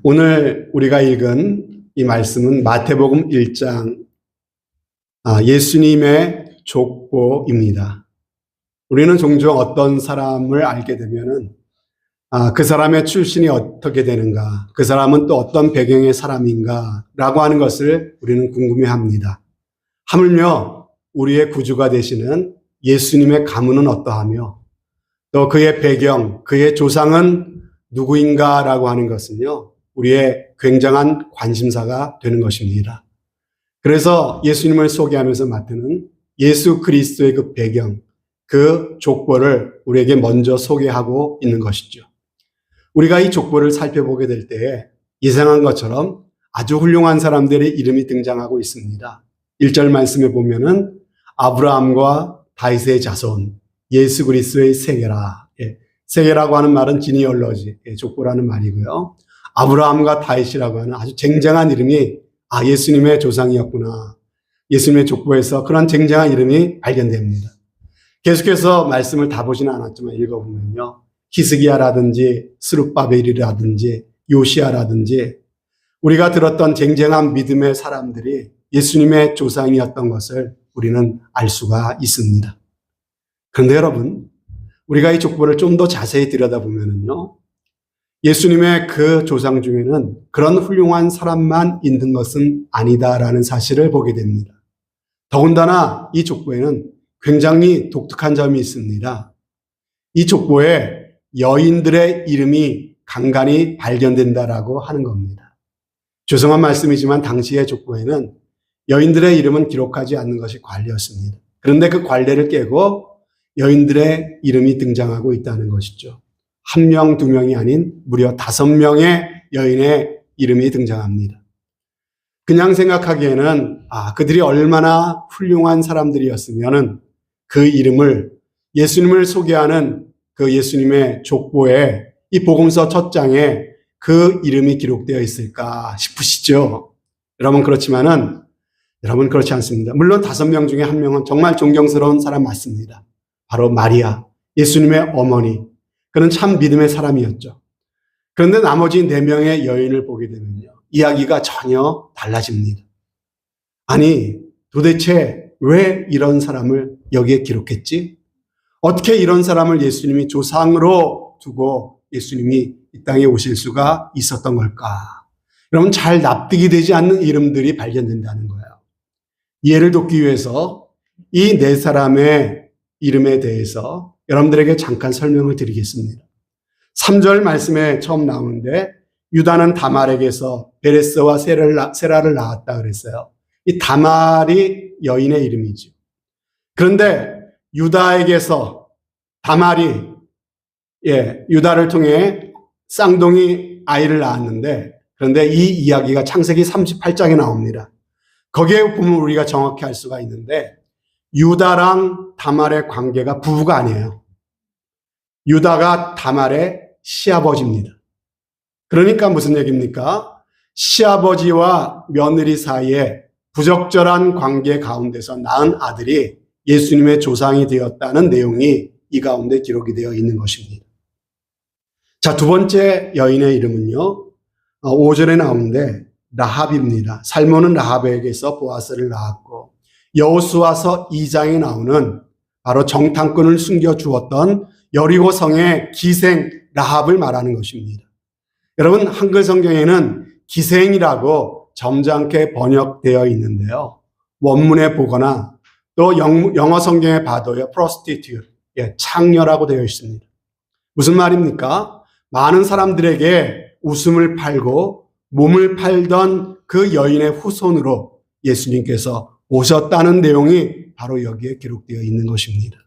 오늘 우리가 읽은 이 말씀은 마태복음 1장 예수님의 족보입니다. 우리는 종종 어떤 사람을 알게 되면은 그 사람의 출신이 어떻게 되는가, 그 사람은 또 어떤 배경의 사람인가 라고 하는 것을 우리는 궁금해합니다. 하물며 우리의 구주가 되시는 예수님의 가문은 어떠하며 또 그의 배경, 그의 조상은 누구인가라고 하는 것은요, 우리의 굉장한 관심사가 되는 것입니다. 그래서 예수님을 소개하면서 마태는 예수 그리스도의 그 배경, 그 족보를 우리에게 먼저 소개하고 있는 것이죠. 우리가 이 족보를 살펴보게 될 때에 예상한 것처럼 아주 훌륭한 사람들의 이름이 등장하고 있습니다. 1절 말씀에 보면은 아브라함과 다윗의 자손, 예수 그리스도의 세계라. 세계라고 하는 말은 지니얼러지, 족보라는 말이고요. 아브라함과 다윗이라고 하는 아주 쟁쟁한 이름이 예수님의 조상이었구나. 예수님의 족보에서 그런 쟁쟁한 이름이 발견됩니다. 계속해서 말씀을 다 보지는 않았지만 읽어보면요. 히스기야라든지 스룹바벨이라든지 요시야라든지 우리가 들었던 쟁쟁한 믿음의 사람들이 예수님의 조상이었던 것을 우리는 알 수가 있습니다. 그런데 여러분, 우리가 이 족보를 좀 더 자세히 들여다보면요. 예수님의 그 조상 중에는 그런 훌륭한 사람만 있는 것은 아니다라는 사실을 보게 됩니다. 더군다나 이 족보에는 굉장히 독특한 점이 있습니다. 이 족보에 여인들의 이름이 간간히 발견된다라고 하는 겁니다. 죄송한 말씀이지만 당시의 족보에는 여인들의 이름은 기록하지 않는 것이 관례였습니다. 그런데 그 관례를 깨고 여인들의 이름이 등장하고 있다는 것이죠. 1명, 2명이 아닌 무려 5명의 여인의 이름이 등장합니다. 그냥 생각하기에는 그들이 얼마나 훌륭한 사람들이었으면 그 이름을 예수님을 소개하는 그 예수님의 족보에 이 복음서 첫 장에 그 이름이 기록되어 있을까 싶으시죠? 여러분 그렇지만은 여러분 그렇지 않습니다. 물론 5명 중에 1명은 정말 존경스러운 사람 맞습니다. 바로 마리아, 예수님의 어머니. 그는 참 믿음의 사람이었죠. 그런데 나머지 4명의 여인을 보게 되면요. 이야기가 전혀 달라집니다. 아니, 도대체 왜 이런 사람을 여기에 기록했지? 어떻게 이런 사람을 예수님이 조상으로 두고 예수님이 이 땅에 오실 수가 있었던 걸까? 여러분 잘 납득이 되지 않는 이름들이 발견된다는 거예요. 이해를 돕기 위해서 이 4사람의 이름에 대해서 여러분들에게 잠깐 설명을 드리겠습니다. 3절 말씀에 처음 나오는데 유다는 다말에게서 베레스와 세라를 낳았다 그랬어요. 이 다말이 여인의 이름이죠. 그런데 유다에게서 다말이 유다를 통해 쌍둥이 아이를 낳았는데 그런데 이 이야기가 창세기 38장에 나옵니다. 거기에 보면 우리가 정확히 알 수가 있는데 유다랑 다말의 관계가 부부가 아니에요. 유다가 다말의 시아버지입니다. 그러니까 무슨 얘기입니까? 시아버지와 며느리 사이에 부적절한 관계 가운데서 낳은 아들이 예수님의 조상이 되었다는 내용이 이 가운데 기록이 되어 있는 것입니다. 자, 2번째 여인의 이름은요. 5절에 나오는데 라합입니다. 살몬은 라합에게서 보아스를 낳았고 여호수아서 2장에 나오는 바로 정탐꾼을 숨겨주었던 여리고 성의 기생 라합을 말하는 것입니다. 여러분 한글 성경에는 기생이라고 점잖게 번역되어 있는데요. 원문에 보거나 또 영어 성경에 봐도요. prostitute, 창녀라고 되어 있습니다. 무슨 말입니까? 많은 사람들에게 웃음을 팔고 몸을 팔던 그 여인의 후손으로 예수님께서 오셨다는 내용이 바로 여기에 기록되어 있는 것입니다.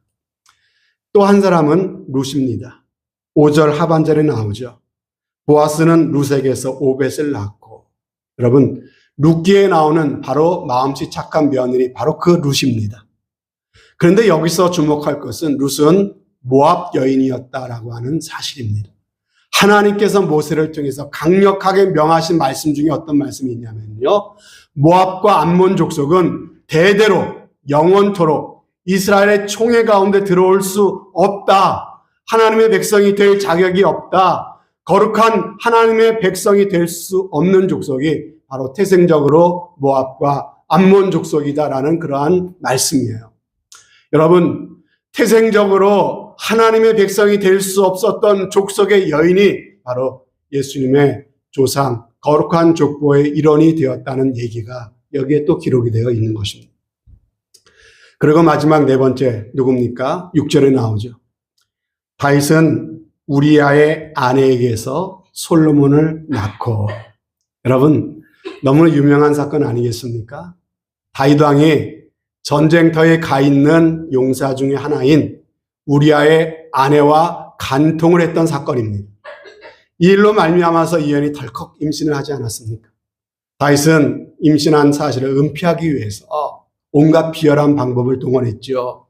또 한 사람은 룻입니다. 5절 하반절에 나오죠. 보아스는 룻에게서 오벳을 낳고 여러분 룻기에 나오는 바로 마음씨 착한 며느리 바로 그 룻입니다. 그런데 여기서 주목할 것은 룻은 모압 여인이었다라고 하는 사실입니다. 하나님께서 모세를 통해서 강력하게 명하신 말씀 중에 어떤 말씀이 있냐면요. 모압과 암몬 족속은 대대로 영원토록 이스라엘의 총회 가운데 들어올 수 없다. 하나님의 백성이 될 자격이 없다. 거룩한 하나님의 백성이 될 수 없는 족속이 바로 태생적으로 모압과 암몬 족속이다라는 그러한 말씀이에요. 여러분, 태생적으로 하나님의 백성이 될 수 없었던 족속의 여인이 바로 예수님의 조상, 거룩한 족보의 일원이 되었다는 얘기가 여기에 또 기록이 되어 있는 것입니다. 그리고 마지막 네 번째 누굽니까? 6절에 나오죠. 다윗은 우리아의 아내에게서 솔로몬을 낳고. 여러분, 너무 유명한 사건 아니겠습니까? 다윗 왕이 전쟁터에 가 있는 용사 중에 하나인 우리아의 아내와 간통을 했던 사건입니다. 이 일로 말미암아서 이 여인이 덜컥 임신을 하지 않았습니까? 다윗은 임신한 사실을 은폐하기 위해서 온갖 비열한 방법을 동원했죠.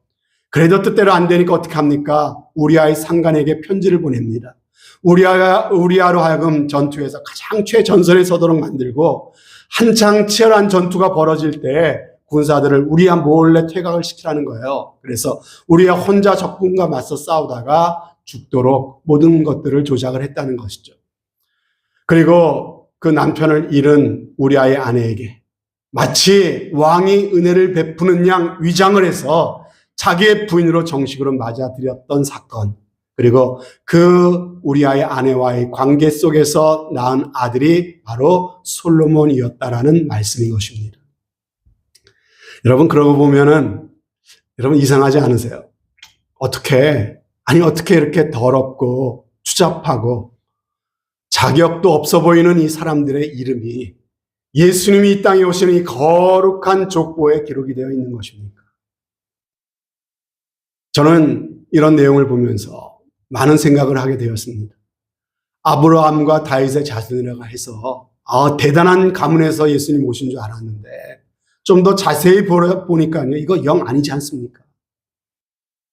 그래도 뜻대로 안 되니까 어떻게 합니까? 우리아의 상관에게 편지를 보냅니다. 우리아로 하여금 전투에서 가장 최전선에 서도록 만들고 한창 치열한 전투가 벌어질 때 군사들을 우리아 몰래 퇴각을 시키라는 거예요. 그래서 우리아 혼자 적군과 맞서 싸우다가 죽도록 모든 것들을 조작을 했다는 것이죠. 그리고 그 남편을 잃은 우리아의 아내에게 마치 왕이 은혜를 베푸는 양 위장을 해서 자기의 부인으로 정식으로 맞아들였던 사건, 그리고 그 우리아의 아내와의 관계 속에서 낳은 아들이 바로 솔로몬이었다라는 말씀인 것입니다. 여러분, 그러고 보면은 여러분 이상하지 않으세요? 어떻게 이렇게 더럽고 추잡하고 자격도 없어 보이는 이 사람들의 이름이 예수님이 이 땅에 오시는 이 거룩한 족보에 기록이 되어 있는 것입니까? 저는 이런 내용을 보면서 많은 생각을 하게 되었습니다. 아브라함과 다윗의 자손이라고 해서 대단한 가문에서 예수님 오신 줄 알았는데 좀 더 자세히 보니까요, 이거 영 아니지 않습니까?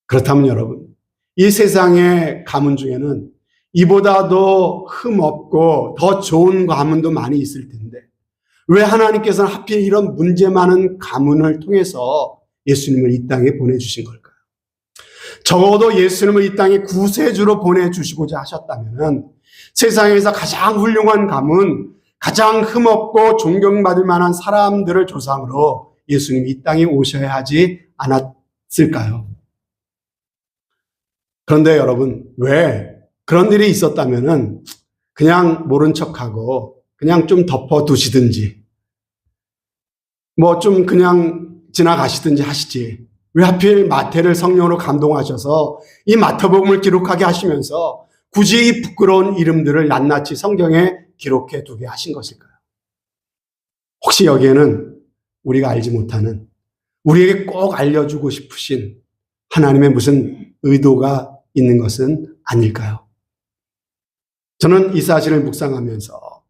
그렇다면 여러분, 이 세상의 가문 중에는 이보다도 흠없고 더 좋은 가문도 많이 있을 텐데 왜 하나님께서는 하필 이런 문제 많은 가문을 통해서 예수님을 이 땅에 보내주신 걸까요? 적어도 예수님을 이 땅에 구세주로 보내주시고자 하셨다면 세상에서 가장 훌륭한 가문, 가장 흠없고 존경받을 만한 사람들을 조상으로 예수님이 이 땅에 오셔야 하지 않았을까요? 그런데 여러분, 왜 그런 일이 있었다면은 그냥 모른 척하고 그냥 좀 덮어두시든지 뭐 좀 그냥 지나가시든지 하시지. 왜 하필 마태를 성령으로 감동하셔서 이 마태복음을 기록하게 하시면서 굳이 이 부끄러운 이름들을 낱낱이 성경에 기록해 두게 하신 것일까요? 혹시 여기에는 우리가 알지 못하는, 우리에게 꼭 알려주고 싶으신 하나님의 무슨 의도가 있는 것은 아닐까요? 저는 이 사실을 묵상하면서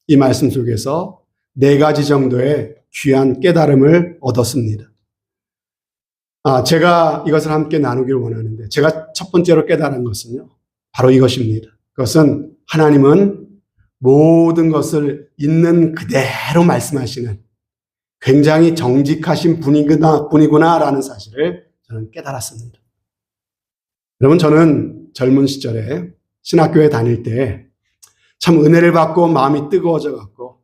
이 말씀 속에서 4가지 정도의 귀한 깨달음을 얻었습니다. 제가 이것을 함께 나누기를 원하는데 제가 첫 번째로 깨달은 것은요, 바로 이것입니다. 그것은 하나님은 모든 것을 있는 그대로 말씀하시는 굉장히 정직하신 분이구나라는 사실을 저는 깨달았습니다. 여러분, 저는 젊은 시절에 신학교에 다닐 때 참 은혜를 받고 마음이 뜨거워져 갖고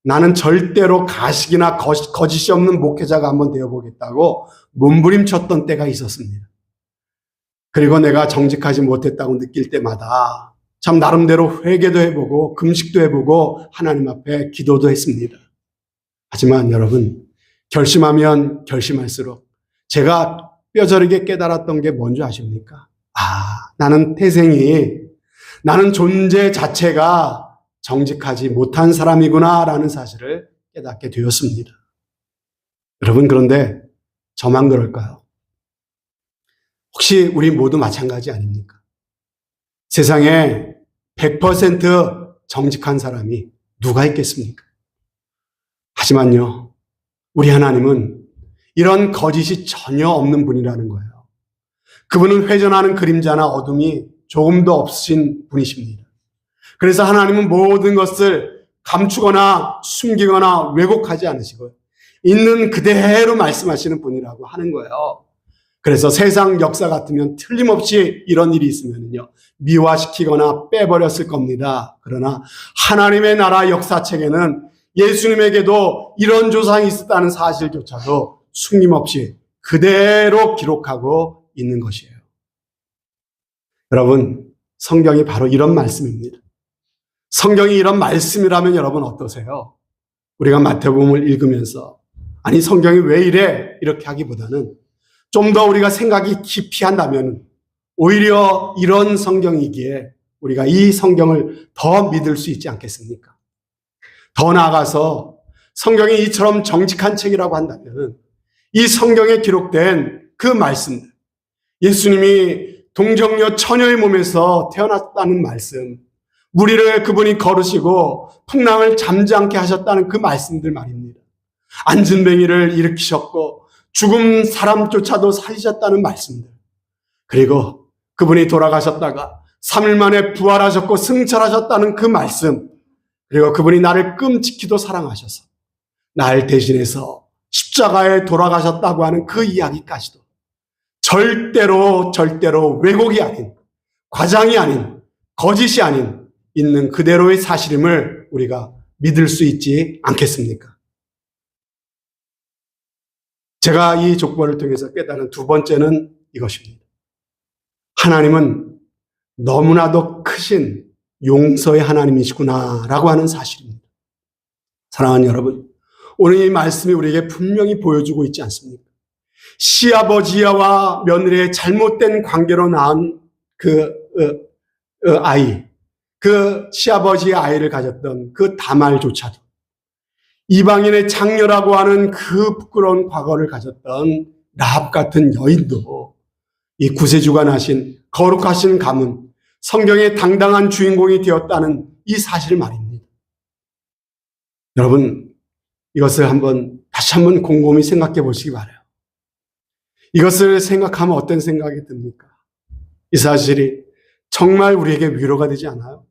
나는 절대로 가식이나 거짓이 없는 목회자가 한번 되어보겠다고 몸부림쳤던 때가 있었습니다. 그리고 내가 정직하지 못했다고 느낄 때마다 참 나름대로 회개도 해보고 금식도 해보고 하나님 앞에 기도도 했습니다. 하지만 여러분, 결심하면 결심할수록 제가 뼈저리게 깨달았던 게 뭔지 아십니까? 나는 존재 자체가 정직하지 못한 사람이구나라는 사실을 깨닫게 되었습니다. 여러분, 그런데 저만 그럴까요? 혹시 우리 모두 마찬가지 아닙니까? 세상에 100% 정직한 사람이 누가 있겠습니까? 하지만요, 우리 하나님은 이런 거짓이 전혀 없는 분이라는 거예요. 그분은 회전하는 그림자나 어둠이 조금도 없으신 분이십니다. 그래서 하나님은 모든 것을 감추거나 숨기거나 왜곡하지 않으시고 있는 그대로 말씀하시는 분이라고 하는 거예요. 그래서 세상 역사 같으면 틀림없이 이런 일이 있으면요, 미화시키거나 빼버렸을 겁니다. 그러나 하나님의 나라 역사책에는 예수님에게도 이런 조상이 있었다는 사실조차도 숨김없이 그대로 기록하고 있는 것이에요. 여러분, 성경이 바로 이런 말씀입니다. 성경이 이런 말씀이라면 여러분 어떠세요? 우리가 마태복음을 읽으면서 아니 성경이 왜 이래? 이렇게 하기보다는 좀 더 우리가 생각이 깊이 한다면 오히려 이런 성경이기에 우리가 이 성경을 더 믿을 수 있지 않겠습니까? 더 나아가서 성경이 이처럼 정직한 책이라고 한다면 이 성경에 기록된 그 말씀들, 예수님이 동정녀 처녀의 몸에서 태어났다는 말씀, 무리를 그분이 걸으시고 풍랑을 잠잠케 하셨다는 그 말씀들 말입니다. 안진뱅이를 일으키셨고 죽은 사람조차도 살리셨다는 말씀들, 그리고 그분이 돌아가셨다가 3일 만에 부활하셨고 승천하셨다는 그 말씀, 그리고 그분이 나를 끔찍히도 사랑하셔서 날 대신해서 십자가에 돌아가셨다고 하는 그 이야기까지도 절대로 왜곡이 아닌, 과장이 아닌, 거짓이 아닌 있는 그대로의 사실임을 우리가 믿을 수 있지 않겠습니까? 제가 이 족보를 통해서 깨달은 두 번째는 이것입니다. 하나님은 너무나도 크신 용서의 하나님이시구나라고 하는 사실입니다. 사랑하는 여러분, 오늘 이 말씀이 우리에게 분명히 보여주고 있지 않습니까? 시아버지와 며느리의 잘못된 관계로 낳은 아이, 그 시아버지의 아이를 가졌던 그 다말조차도 이방인의 장녀라고 하는 그 부끄러운 과거를 가졌던 라합 같은 여인도 이 구세주가 나신 거룩하신 가문, 성경의 당당한 주인공이 되었다는 이 사실 말입니다. 여러분, 이것을 다시 한번 곰곰이 생각해 보시기 바라요. 이것을 생각하면 어떤 생각이 듭니까? 이 사실이 정말 우리에게 위로가 되지 않아요?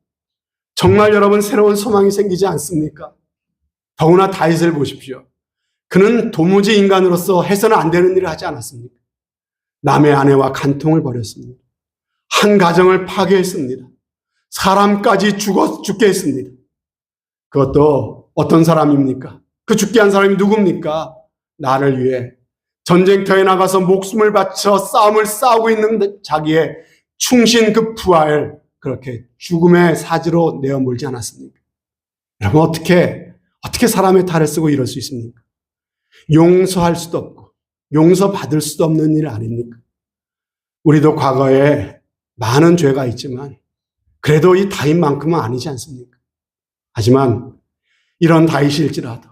정말 여러분 새로운 소망이 생기지 않습니까? 더구나 다윗을 보십시오. 그는 도무지 인간으로서 해서는 안 되는 일을 하지 않았습니까? 남의 아내와 간통을 벌였습니다. 한 가정을 파괴했습니다. 사람까지 죽게 했습니다. 그것도 어떤 사람입니까? 그 죽게 한 사람이 누굽니까? 나를 위해 전쟁터에 나가서 목숨을 바쳐 싸움을 싸우고 있는 자기의 충신 그 부하를 그렇게 죽음의 사지로 내어몰지 않았습니까? 여러분 어떻게 사람의 탈을 쓰고 이럴 수 있습니까? 용서할 수도 없고 용서받을 수도 없는 일 아닙니까? 우리도 과거에 많은 죄가 있지만 그래도 이 다윗만큼은 아니지 않습니까? 하지만 이런 다윗일지라도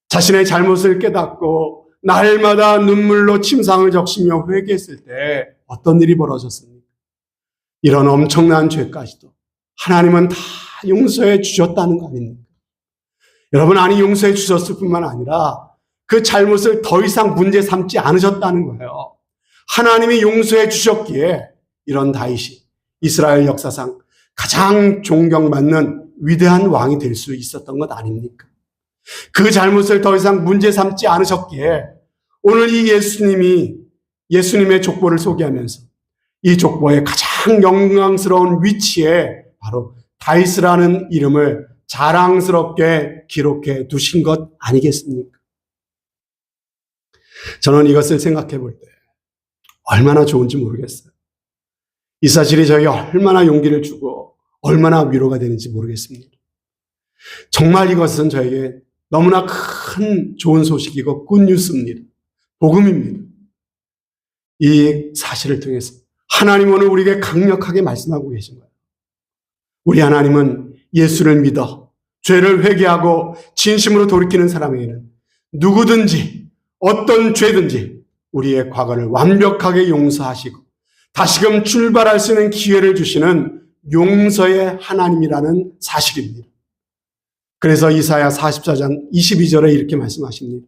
자신의 잘못을 깨닫고 날마다 눈물로 침상을 적시며 회개했을 때 어떤 일이 벌어졌습니까? 이런 엄청난 죄까지도 하나님은 다 용서해 주셨다는 거 아닙니까? 여러분, 아니 용서해 주셨을 뿐만 아니라 그 잘못을 더 이상 문제 삼지 않으셨다는 거예요. 하나님이 용서해 주셨기에 이런 다윗이 이스라엘 역사상 가장 존경받는 위대한 왕이 될 수 있었던 것 아닙니까? 그 잘못을 더 이상 문제 삼지 않으셨기에 오늘 이 예수님의 족보를 소개하면서 이 족보의 가장 영광스러운 위치에 바로 다윗이라는 이름을 자랑스럽게 기록해 두신 것 아니겠습니까? 저는 이것을 생각해 볼 때 얼마나 좋은지 모르겠어요. 이 사실이 저에게 얼마나 용기를 주고 얼마나 위로가 되는지 모르겠습니다. 정말 이것은 저에게 너무나 큰 좋은 소식이고 굿뉴스입니다. 복음입니다. 이 사실을 통해서 하나님 오늘 우리에게 강력하게 말씀하고 계신 거예요. 우리 하나님은 예수를 믿어 죄를 회개하고 진심으로 돌이키는 사람에게는 누구든지 어떤 죄든지 우리의 과거를 완벽하게 용서하시고 다시금 출발할 수 있는 기회를 주시는 용서의 하나님이라는 사실입니다. 그래서 이사야 44장 22절에 이렇게 말씀하십니다.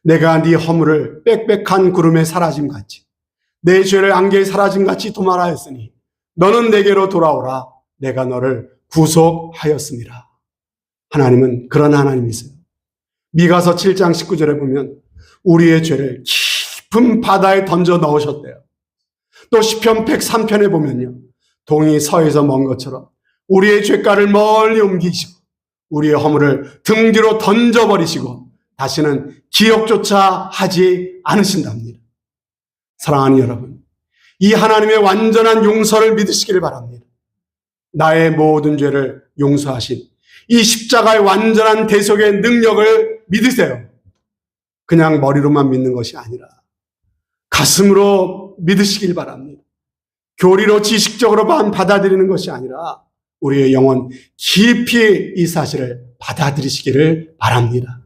내가 네 허물을 빽빽한 구름에 사라짐같이 내 죄를 안개에 사라짐같이 도말하였으니 너는 내게로 돌아오라. 내가 너를 구속하였습니다. 하나님은 그런 하나님이세요. 미가서 7장 19절에 보면 우리의 죄를 깊은 바다에 던져 넣으셨대요. 또 시편 103편에 보면요. 동이 서에서 먼 것처럼 우리의 죄가를 멀리 옮기시고 우리의 허물을 등 뒤로 던져버리시고 다시는 기억조차 하지 않으신답니다. 사랑하는 여러분, 이 하나님의 완전한 용서를 믿으시기를 바랍니다. 나의 모든 죄를 용서하신 이 십자가의 완전한 대속의 능력을 믿으세요. 그냥 머리로만 믿는 것이 아니라 가슴으로 믿으시길 바랍니다. 교리로 지식적으로만 받아들이는 것이 아니라 우리의 영혼 깊이 이 사실을 받아들이시기를 바랍니다.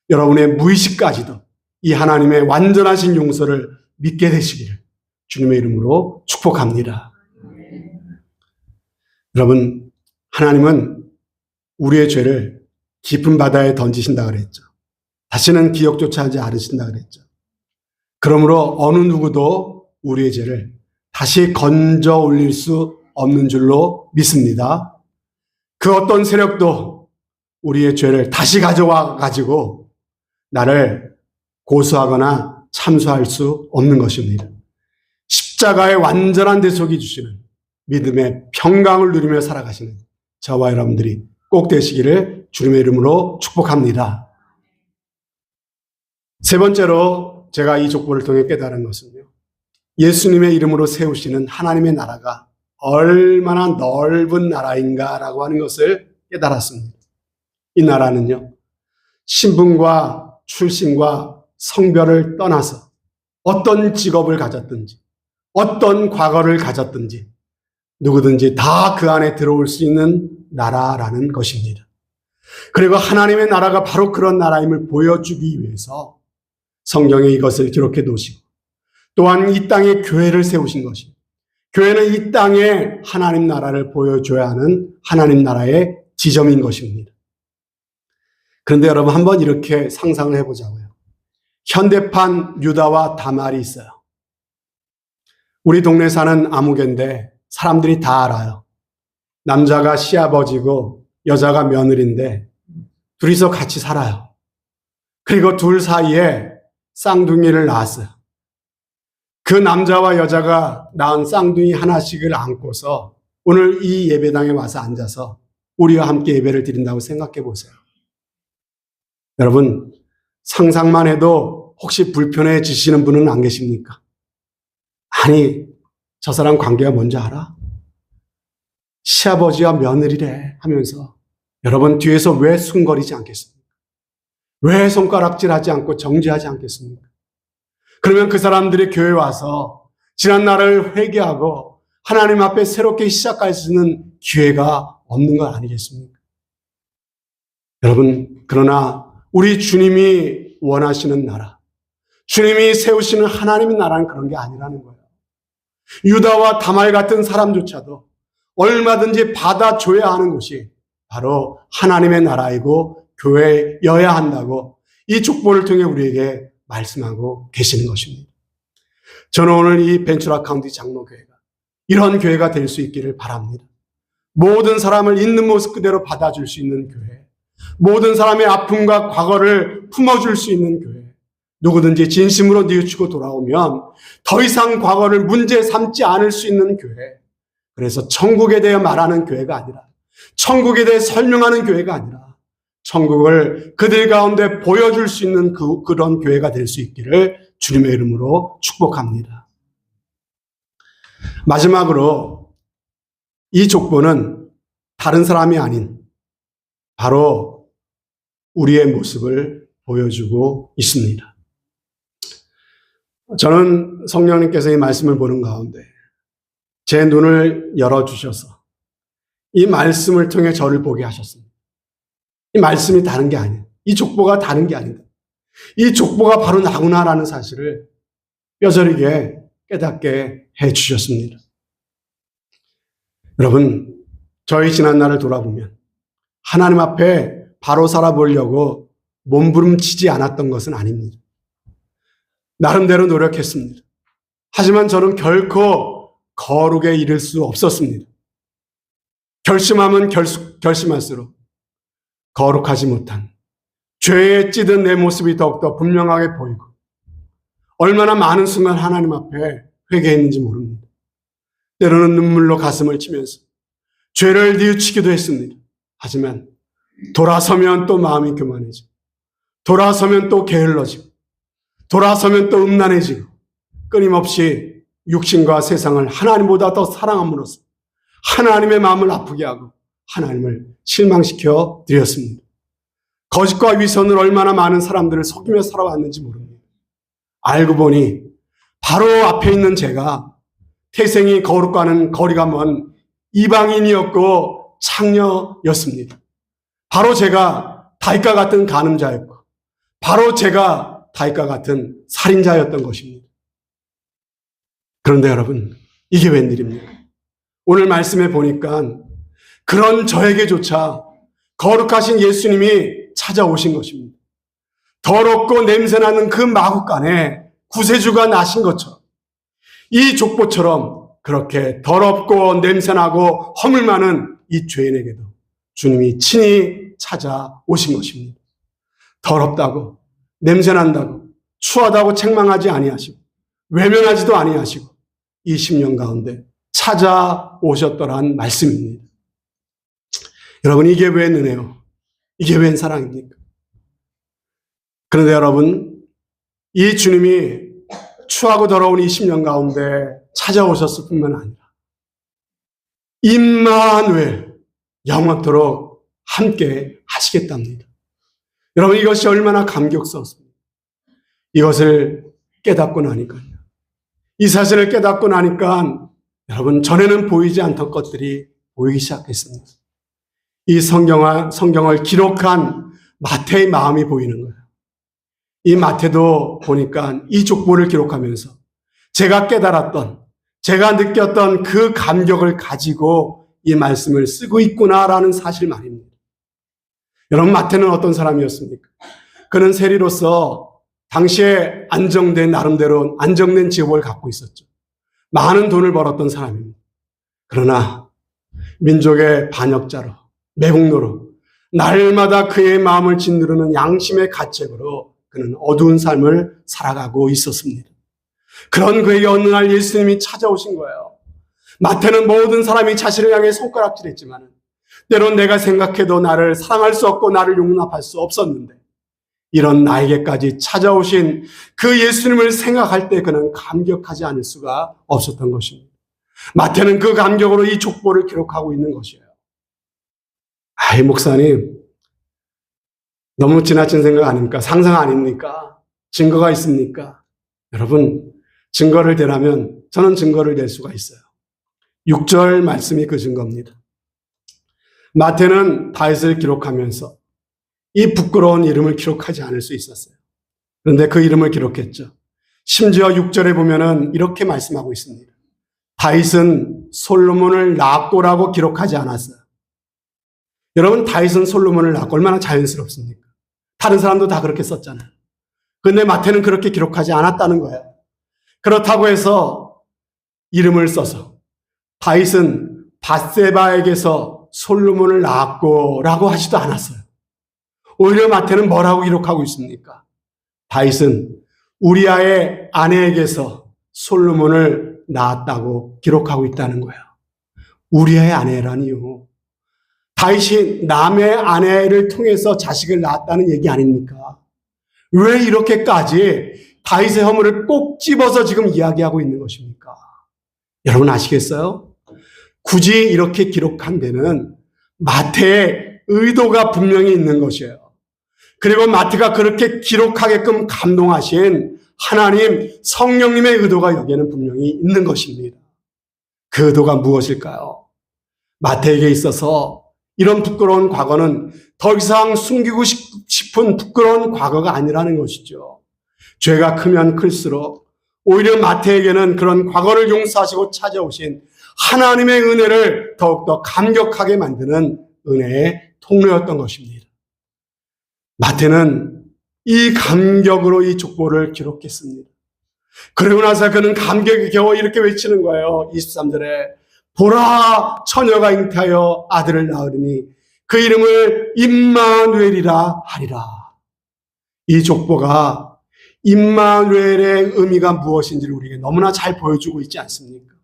여러분의 무의식까지도 이 하나님의 완전하신 용서를 믿게 되시기를 주님의 이름으로 축복합니다. 여러분, 하나님은 우리의 죄를 깊은 바다에 던지신다 그랬죠. 다시는 기억조차 하지 않으신다 그랬죠. 그러므로 어느 누구도 우리의 죄를 다시 건져 올릴 수 없는 줄로 믿습니다. 그 어떤 세력도 우리의 죄를 다시 가져와 가지고 나를 고소하거나 참수할 수 없는 것입니다. 십자가의 완전한 대속이 주시는 믿음의 평강을 누리며 살아가시는 저와 여러분들이 꼭 되시기를 주님의 이름으로 축복합니다. 세 번째로 제가 이 족보를 통해 깨달은 것은요, 예수님의 이름으로 세우시는 하나님의 나라가 얼마나 넓은 나라인가라고 하는 것을 깨달았습니다. 이 나라는요, 신분과 출신과 성별을 떠나서 어떤 직업을 가졌든지 어떤 과거를 가졌든지 누구든지 다 그 안에 들어올 수 있는 나라라는 것입니다. 그리고 하나님의 나라가 바로 그런 나라임을 보여주기 위해서 성경에 이것을 기록해 놓으시고 또한 이 땅에 교회를 세우신 것입니다. 교회는 이 땅에 하나님 나라를 보여줘야 하는 하나님 나라의 지점인 것입니다. 그런데 여러분, 한번 이렇게 상상을 해보자고요. 현대판 유다와 다말이 있어요. 우리 동네 사는 아무개인데 사람들이 다 알아요. 남자가 시아버지고 여자가 며느리인데 둘이서 같이 살아요. 그리고 둘 사이에 쌍둥이를 낳았어요. 그 남자와 여자가 낳은 쌍둥이 하나씩을 안고서 오늘 이 예배당에 와서 앉아서 우리와 함께 예배를 드린다고 생각해 보세요. 여러분, 상상만 해도 혹시 불편해지시는 분은 안 계십니까? 아니, 저 사람 관계가 뭔지 알아? 시아버지와 며느리래 하면서 여러분 뒤에서 왜 숨거리지 않겠습니까? 왜 손가락질하지 않고 정죄하지 않겠습니까? 그러면 그 사람들이 교회에 와서 지난 날을 회개하고 하나님 앞에 새롭게 시작할 수 있는 기회가 없는 것 아니겠습니까? 여러분, 그러나 우리 주님이 원하시는 나라, 주님이 세우시는 하나님의 나라는 그런 게 아니라는 거예요. 유다와 다말 같은 사람조차도 얼마든지 받아줘야 하는 곳이 바로 하나님의 나라이고 교회여야 한다고 이 족보를 통해 우리에게 말씀하고 계시는 것입니다. 저는 오늘 이 벤츄라 카운티 장로교회가 이런 교회가 될 수 있기를 바랍니다. 모든 사람을 있는 모습 그대로 받아줄 수 있는 교회, 모든 사람의 아픔과 과거를 품어줄 수 있는 교회, 누구든지 진심으로 뉘우치고 돌아오면 더 이상 과거를 문제 삼지 않을 수 있는 교회, 그래서 천국에 대해 말하는 교회가 아니라, 천국에 대해 설명하는 교회가 아니라 천국을 그들 가운데 보여줄 수 있는 그런 교회가 될 수 있기를 주님의 이름으로 축복합니다. 마지막으로 이 족보는 다른 사람이 아닌 바로 우리의 모습을 보여주고 있습니다. 저는 성령님께서 이 말씀을 보는 가운데 제 눈을 열어주셔서 이 말씀을 통해 저를 보게 하셨습니다. 이 말씀이 다른 게 아니에요. 이 족보가 다른 게 아니다. 이 족보가 바로 나구나라는 사실을 뼈저리게 깨닫게 해주셨습니다. 여러분, 저희 지난날을 돌아보면 하나님 앞에 바로 살아보려고 몸부림치지 않았던 것은 아닙니다. 나름대로 노력했습니다. 하지만 저는 결코 거룩에 이를 수 없었습니다. 결심하면 결심할수록 거룩하지 못한 죄에 찌든 내 모습이 더욱더 분명하게 보이고 얼마나 많은 순간 하나님 앞에 회개했는지 모릅니다. 때로는 눈물로 가슴을 치면서 죄를 뉘우치기도 했습니다. 하지만 돌아서면 또 마음이 교만해지고, 돌아서면 또 게을러지고, 돌아서면 또 음란해지고, 끊임없이 육신과 세상을 하나님보다 더 사랑함으로써 하나님의 마음을 아프게 하고 하나님을 실망시켜 드렸습니다. 거짓과 위선을 얼마나 많은 사람들을 속이며 살아왔는지 모릅니다. 알고 보니 바로 앞에 있는 제가 태생이 거룩과는 거리가 먼 이방인이었고 창녀였습니다. 바로 제가 다윗과 같은 간음자였고, 바로 제가 다윗과 같은 살인자였던 것입니다. 그런데 여러분, 이게 웬일입니까? 오늘 말씀에 보니까 그런 저에게조차 거룩하신 예수님이 찾아오신 것입니다. 더럽고 냄새나는 그 마구간에 구세주가 나신 것처럼, 이 족보처럼 그렇게 더럽고 냄새나고 허물 많은 이 죄인에게도 주님이 친히 찾아오신 것입니다. 더럽다고, 냄새난다고, 추하다고 책망하지 아니하시고 외면하지도 아니하시고 이 10년 가운데 찾아오셨더란 말씀입니다. 여러분, 이게 웬 은혜요? 이게 웬 사랑입니까? 그런데 여러분, 이 주님이 추하고 더러운 이 10년 가운데 찾아오셨을 뿐만 아니라 임마누엘, 영원토록 함께 하시겠답니다. 여러분, 이것이 얼마나 감격스럽습니까? 이것을 깨닫고 나니까요. 이 사실을 깨닫고 나니까 여러분, 전에는 보이지 않던 것들이 보이기 시작했습니다. 이 성경을 기록한 마태의 마음이 보이는 거예요. 이 마태도 보니까 이 족보를 기록하면서 제가 깨달았던, 제가 느꼈던 그 감격을 가지고 이 말씀을 쓰고 있구나라는 사실 말입니다. 여러분, 마태는 어떤 사람이었습니까? 그는 세리로서 당시에 나름대로 안정된 직업을 갖고 있었죠. 많은 돈을 벌었던 사람입니다. 그러나 민족의 반역자로, 매국노로 날마다 그의 마음을 짓누르는 양심의 가책으로 그는 어두운 삶을 살아가고 있었습니다. 그런 그에게 어느 날 예수님이 찾아오신 거예요. 마태는 모든 사람이 자신을 향해 손가락질했지만 때론 내가 생각해도 나를 사랑할 수 없고 나를 용납할 수 없었는데, 이런 나에게까지 찾아오신 그 예수님을 생각할 때 그는 감격하지 않을 수가 없었던 것입니다. 마태는 그 감격으로 이 족보를 기록하고 있는 것이에요. 아이, 목사님, 너무 지나친 생각 아닙니까? 상상 아닙니까? 증거가 있습니까? 여러분, 증거를 대라면 저는 증거를 댈 수가 있어요. 6절 말씀이 그 증거입니다. 마태는 다윗을 기록하면서 이 부끄러운 이름을 기록하지 않을 수 있었어요. 그런데 그 이름을 기록했죠. 심지어 6절에 보면은 이렇게 말씀하고 있습니다. 다윗은 솔로몬을 낳았고라고 기록하지 않았어요. 여러분, 다윗은 솔로몬을 낳고 얼마나 자연스럽습니까? 다른 사람도 다 그렇게 썼잖아요. 그런데 마태는 그렇게 기록하지 않았다는 거예요. 그렇다고 해서 이름을 써서 다윗은 밧세바에게서 솔로몬을 낳았고라고 하지도 않았어요. 오히려 마태는 뭐라고 기록하고 있습니까? 다윗은 우리아의 아내에게서 솔로몬을 낳았다고 기록하고 있다는 거예요. 우리아의 아내라니요. 다윗이 남의 아내를 통해서 자식을 낳았다는 얘기 아닙니까? 왜 이렇게까지 다윗의 허물을 꼭 집어서 지금 이야기하고 있는 것입니까? 여러분 아시겠어요? 굳이 이렇게 기록한 데는 마태의 의도가 분명히 있는 것이에요. 그리고 마태가 그렇게 기록하게끔 감동하신 하나님 성령님의 의도가 여기에는 분명히 있는 것입니다. 그 의도가 무엇일까요? 마태에게 있어서 이런 부끄러운 과거는 더 이상 숨기고 싶은 부끄러운 과거가 아니라는 것이죠. 죄가 크면 클수록 오히려 마태에게는 그런 과거를 용서하시고 찾아오신 하나님의 은혜를 더욱더 감격하게 만드는 은혜의 통로였던 것입니다. 마태는 이 감격으로 이 족보를 기록했습니다. 그리고 나서 그는 감격에 겨워 이렇게 외치는 거예요. 23절에 보라, 처녀가 잉태하여 아들을 낳으리니 그 이름을 임마누엘이라 하리라. 이 족보가 임마누엘의 의미가 무엇인지를 우리에게 너무나 잘 보여주고 있지 않습니까?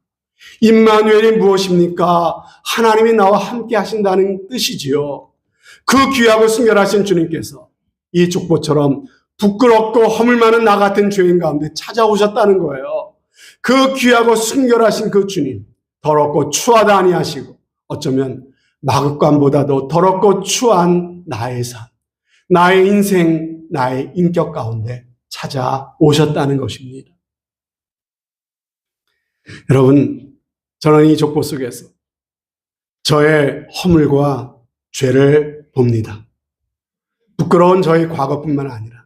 임마누엘이 무엇입니까? 하나님이 나와 함께 하신다는 뜻이지요. 그 귀하고 순결하신 주님께서 이 족보처럼 부끄럽고 허물 많은 나 같은 죄인 가운데 찾아오셨다는 거예요. 그 귀하고 순결하신 그 주님, 더럽고 추하다 아니하시고 어쩌면 마극간보다도 더럽고 추한 나의 삶, 나의 인생, 나의 인격 가운데 찾아오셨다는 것입니다. 여러분, 저는 이 족보 속에서 저의 허물과 죄를 봅니다. 부끄러운 저의 과거뿐만 아니라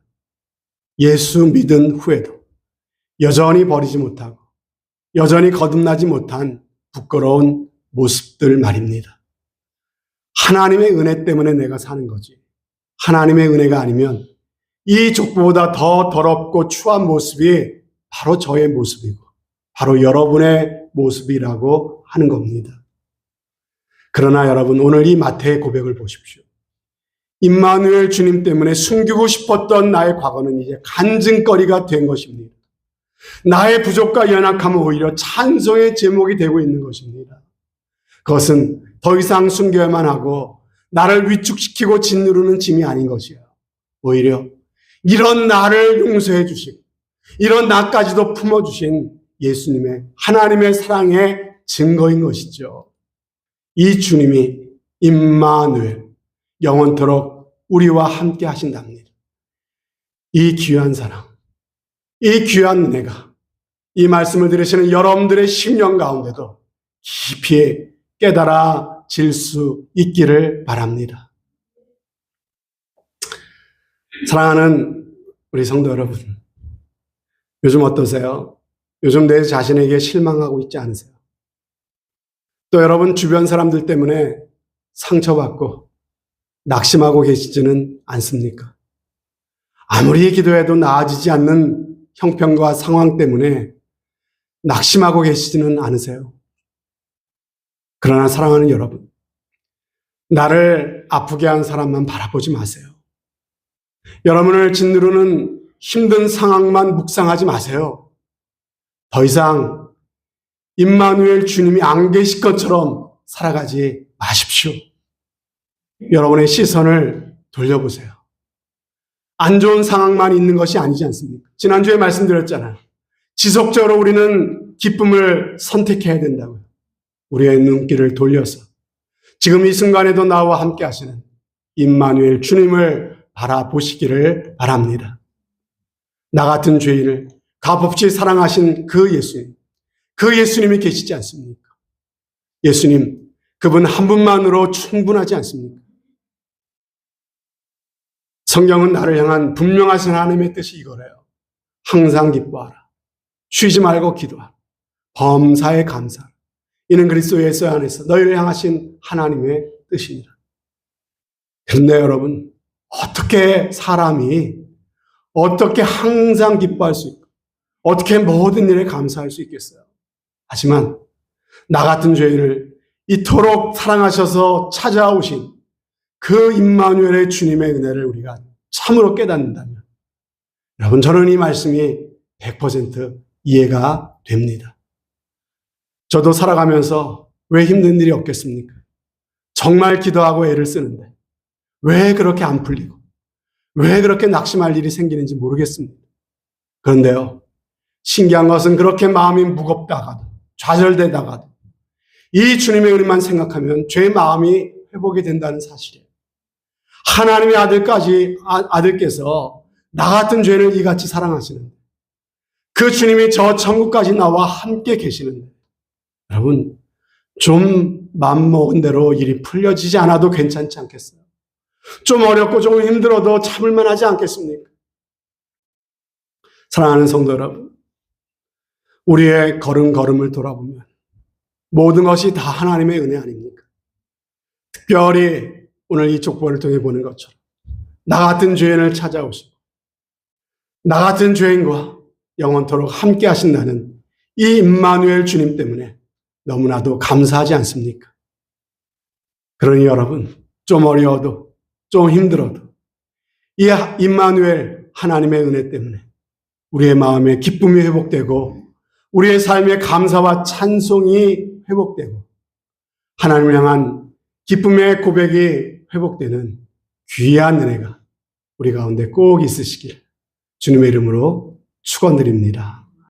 예수 믿은 후에도 여전히 버리지 못하고 여전히 거듭나지 못한 부끄러운 모습들 말입니다. 하나님의 은혜 때문에 내가 사는 거지. 하나님의 은혜가 아니면 이 족보보다 더 더럽고 추한 모습이 바로 저의 모습이고 바로 여러분의 모습이라고 하는 겁니다. 그러나 여러분, 오늘 이 마태의 고백을 보십시오. 임마누엘 주님 때문에 숨기고 싶었던 나의 과거는 이제 간증거리가 된 것입니다. 나의 부족과 연약함은 오히려 찬송의 제목이 되고 있는 것입니다. 그것은 더 이상 숨겨야만 하고 나를 위축시키고 짓누르는 짐이 아닌 것이에요. 오히려 이런 나를 용서해 주시고 이런 나까지도 품어주신 예수님의 하나님의 사랑의 증거인 것이죠. 이 주님이 임마누엘, 영원토록 우리와 함께 하신답니다. 이 귀한 사랑, 이 귀한 은혜가 이 말씀을 들으시는 여러분들의 심령 가운데도 깊이 깨달아질 수 있기를 바랍니다. 사랑하는 우리 성도 여러분, 요즘 어떠세요? 요즘 내 자신에게 실망하고 있지 않으세요? 또 여러분 주변 사람들 때문에 상처받고 낙심하고 계시지는 않습니까? 아무리 기도해도 나아지지 않는 형편과 상황 때문에 낙심하고 계시지는 않으세요? 그러나 사랑하는 여러분, 나를 아프게 한 사람만 바라보지 마세요. 여러분을 짓누르는 힘든 상황만 묵상하지 마세요. 더 이상 임마누엘 주님이 안 계실 것처럼 살아가지 마십시오. 여러분의 시선을 돌려보세요. 안 좋은 상황만 있는 것이 아니지 않습니까? 지난주에 말씀드렸잖아요. 지속적으로 우리는 기쁨을 선택해야 된다고요. 우리의 눈길을 돌려서 지금 이 순간에도 나와 함께 하시는 임마누엘 주님을 바라보시기를 바랍니다. 나 같은 죄인을 값없이 사랑하신 그 예수님, 그 예수님이 계시지 않습니까? 예수님, 그분 한 분만으로 충분하지 않습니까? 성경은 나를 향한 분명하신 하나님의 뜻이 이거래요. 항상 기뻐하라. 쉬지 말고 기도하라. 범사에 감사하라. 이는 그리스도 예수 안에서 너희를 향하신 하나님의 뜻입니다. 그런데 여러분, 어떻게 사람이 어떻게 항상 기뻐할 수 있고 어떻게 모든 일에 감사할 수 있겠어요? 하지만 나 같은 죄인을 이토록 사랑하셔서 찾아오신 그 임마누엘의 주님의 은혜를 우리가 참으로 깨닫는다면 여러분, 저는 이 말씀이 100% 이해가 됩니다. 저도 살아가면서 왜 힘든 일이 없겠습니까? 정말 기도하고 애를 쓰는데 왜 그렇게 안 풀리고 왜 그렇게 낙심할 일이 생기는지 모르겠습니다. 그런데요, 신기한 것은 그렇게 마음이 무겁다가도 좌절되다가도 이 주님의 은혜만 생각하면 죄의 마음이 회복이 된다는 사실이에요. 하나님의 아들께서 나 같은 죄인을 이같이 사랑하시는데 그 주님이 저 천국까지 나와 함께 계시는데 여러분, 좀 맘먹은 대로 일이 풀려지지 않아도 괜찮지 않겠어요? 좀 어렵고 좀 힘들어도 참을만 하지 않겠습니까? 사랑하는 성도 여러분, 우리의 걸음걸음을 돌아보면 모든 것이 다 하나님의 은혜 아닙니까? 특별히 오늘 이 족보를 통해 보는 것처럼 나 같은 죄인을 찾아오시고 나 같은 죄인과 영원토록 함께 하신다는 이 임마누엘 주님 때문에 너무나도 감사하지 않습니까? 그러니 여러분, 좀 어려워도 좀 힘들어도 이 임마누엘 하나님의 은혜 때문에 우리의 마음에 기쁨이 회복되고 우리의 삶의 감사와 찬송이 회복되고 하나님을 향한 기쁨의 고백이 회복되는 귀한 은혜가 우리 가운데 꼭 있으시길 주님의 이름으로 축원드립니다.